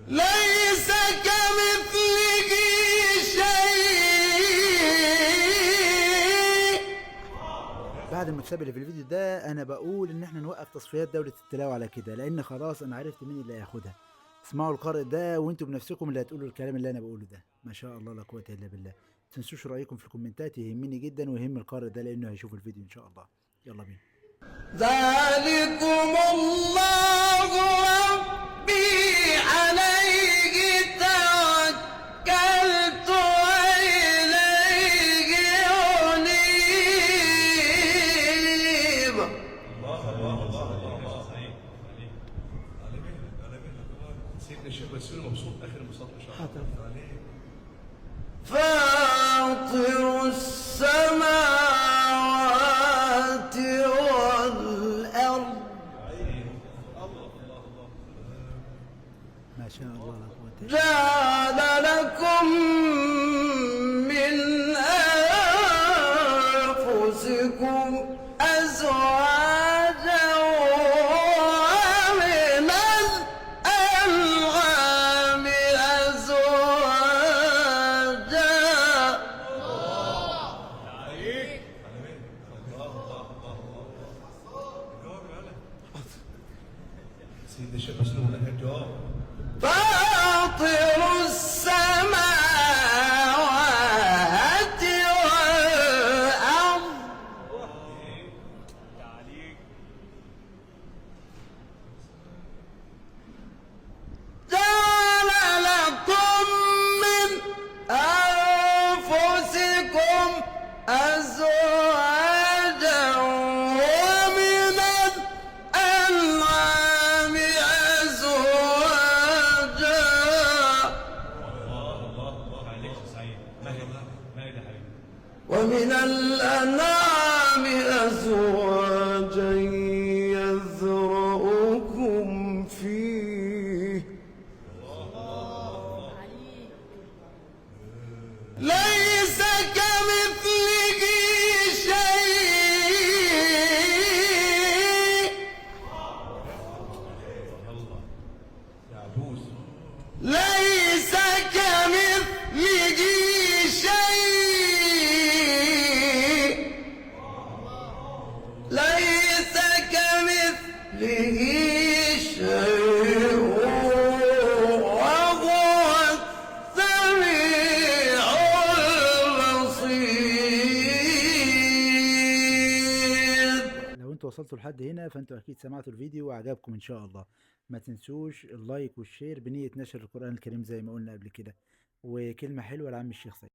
ليس كمثله شيء. بعد المتسابق اللي في الفيديو ده انا بقول ان احنا نوقف تصفيات دولة التلاوة على كده، لان خلاص انا عرفت مين اللي هياخدها. اسمعوا القارئ ده وانتوا بنفسكم اللي هتقولوا الكلام اللي انا بقوله ده. ما شاء الله لا قوة الا بالله. متنسوش رأيكم في الكومنتات، يهمني جدا ويهم القارئ ده لانه هيشوف الفيديو ان شاء الله. يلا بينا. ذلكم الله ربي عليه توكلت وإليه أنيب. سيدنا الشيخ بسيوني مبسوط اخر انبساط ما شاء الله. فاطر السماوات والأرض ما شاء الله لا قوة الا جعل لكم من أنفسكم أزواجا ومن الأنعام أزواجا. سيدنا الشيخ بسيوني لك الجواب. فاطر السماوات والأرض جعل لكم من أنفسكم أزواجا ومن الأنعام أزواجا. ومن الأنعام أزواجا يذرؤكم فيه. ليس كمثله شيء. يعجوز. ليس كمثله شيء. ليس كمثله شيء وهو السميع البصير. لو انتوا وصلتوا لحد هنا فانتوا اكيد سمعتوا الفيديو وعجبكم ان شاء الله. ما تنسوش اللايك والشير بنية نشر القرآن الكريم زي ما قلنا قبل كده، وكلمة حلوة لعم الشيخ سيد.